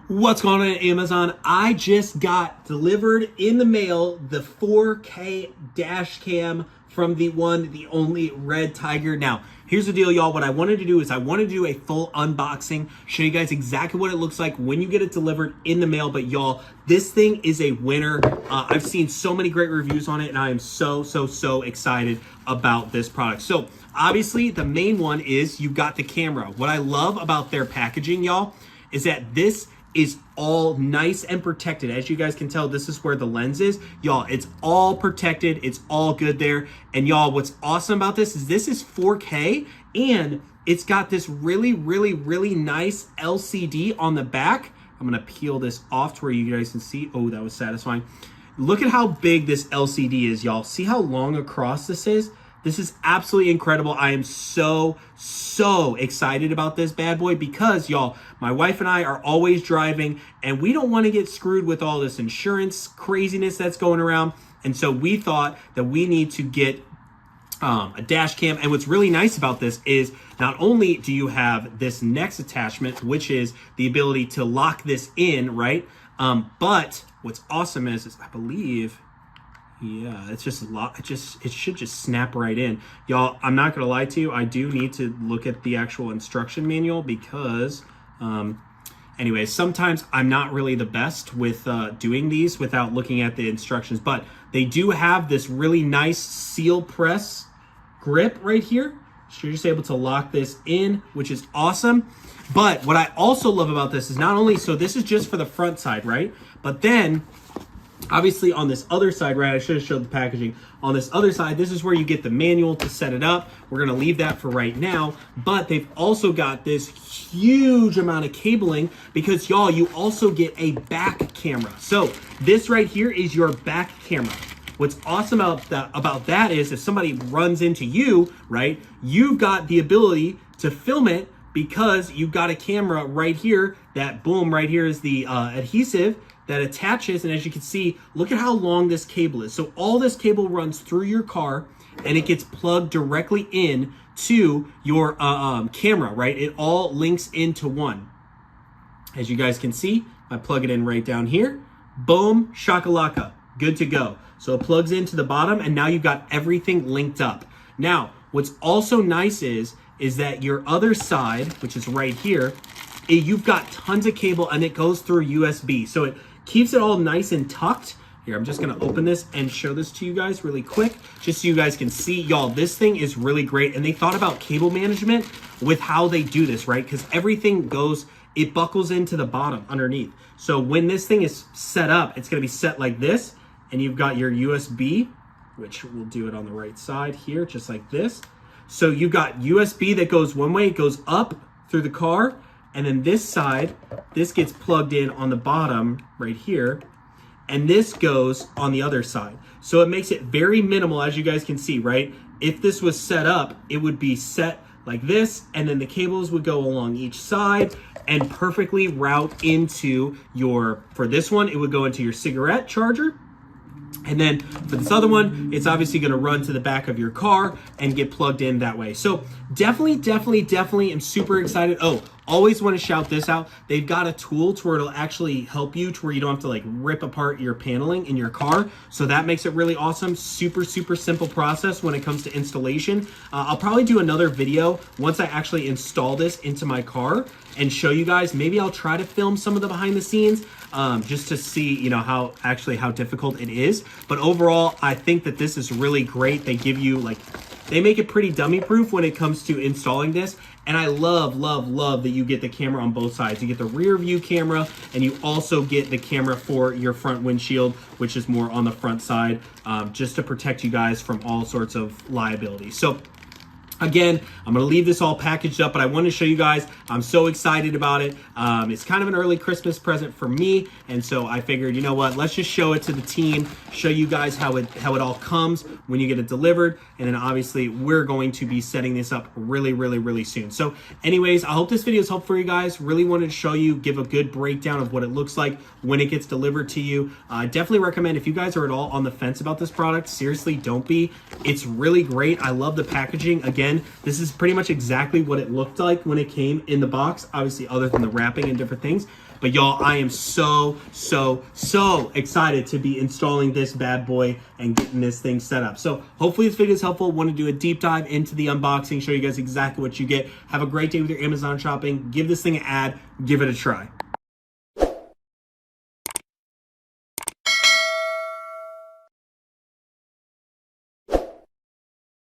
What's going on at Amazon? I just got delivered in the mail the 4K dash cam from the one, the only Redtiger. Now, here's the deal, y'all. What I wanted to do is I wanted to do a full unboxing, show you guys exactly what it looks like when you get it delivered in the mail. But y'all, this thing is a winner. I've seen so many great reviews on it, and I am so excited about this product. So obviously, the main one is you got the camera. What I love about their packaging, y'all, is that this is all nice and protected. As you guys can tell, this is where the lens is. Y'all, it's all protected. It's all good there. And y'all, what's awesome about this is 4K, and it's got this really nice LCD on the back. I'm gonna peel this off to where you guys can see. Oh, that was satisfying. Look at how big this LCD is, y'all. See how long across this is? This is absolutely incredible. I am so excited about this bad boy because, y'all, my wife and I are always driving and we don't want to get screwed with all this insurance craziness that's going around. And so we thought that we need to get a dash cam. And what's really nice about this is not only do you have this next attachment, which is the ability to lock this in, right? But what's awesome is I believe, yeah, it's just a lot. It should just snap right in. Y'all, I'm not gonna lie to you, I do need to look at the actual instruction manual because anyways, sometimes I'm not really the best with doing these without looking at the instructions, but they do have this really nice seal press grip right here. So you're just able to lock this in, which is awesome. But what I also love about this is not only, so this is just for the front side, right? But then obviously on this other side, right, I should have showed the packaging. On this other side, this is where you get the manual to set it up. We're gonna leave that for right now, but they've also got this huge amount of cabling because, y'all, you also get a back camera. So this right here is your back camera. What's awesome about that is if somebody runs into you, right, you've got the ability to film it because you've got a camera right here. That boom right here is the adhesive that attaches, and as you can see, look at how long this cable is. So all this cable runs through your car and it gets plugged directly in to your camera, right? It all links into one. As you guys can see, I plug it in right down here. Boom, shakalaka, good to go. So it plugs into the bottom and now you've got everything linked up. Now, what's also nice is that your other side, which is right here, you've got tons of cable and it goes through USB. So it keeps it all nice and tucked. Here, I'm just gonna open this and show this to you guys really quick, just so you guys can see. Y'all, this thing is really great. And they thought about cable management with how they do this, right? Because everything goes, it buckles into the bottom underneath. So when this thing is set up, it's gonna be set like this, and you've got your USB, which we'll do it on the right side here, just like this. So you've got USB that goes one way, it goes up through the car, and then this side, this gets plugged in on the bottom right here, and this goes on the other side. So it makes it very minimal, as you guys can see, right? If this was set up, it would be set like this, and then the cables would go along each side and perfectly route into your, for this one, it would go into your cigarette charger. And then for this other one, it's obviously gonna run to the back of your car and get plugged in that way. So definitely am super excited. Oh, always wanna shout this out. They've got a tool to where it'll actually help you to where you don't have to like rip apart your paneling in your car. So that makes it really awesome. Super simple process when it comes to installation. I'll probably do another video once I actually install this into my car and show you guys. Maybe I'll try to film some of the behind the scenes just to see, you know, how difficult it is. But overall, I think that this is really great. They give you like, they make it pretty dummy proof when it comes to installing this. And I love that you get the camera on both sides. You get the rear view camera and you also get the camera for your front windshield, which is more on the front side, just to protect you guys from all sorts of liability. So again, I'm gonna leave this all packaged up, but I want to show you guys, I'm so excited about it. It's kind of an early Christmas present for me, and so I figured, you know what, let's just show it to the team, show you guys how it all comes when you get it delivered, and then obviously we're going to be setting this up really soon. So anyways, I hope this video is helpful for you guys. Really wanted to show you, give a good breakdown of what it looks like when it gets delivered to you. I definitely recommend, if you guys are at all on the fence about this product, seriously, don't be. It's really great. I love the packaging. Again, this is pretty much exactly what it looked like when it came in the box, obviously other than the wrapping and different things. But y'all, I am so excited to be installing this bad boy and getting this thing set up. So hopefully this video is helpful. Want to do a deep dive into the unboxing, show you guys exactly what you get. Have a great day with your Amazon shopping. Give this thing an ad. Give it a try.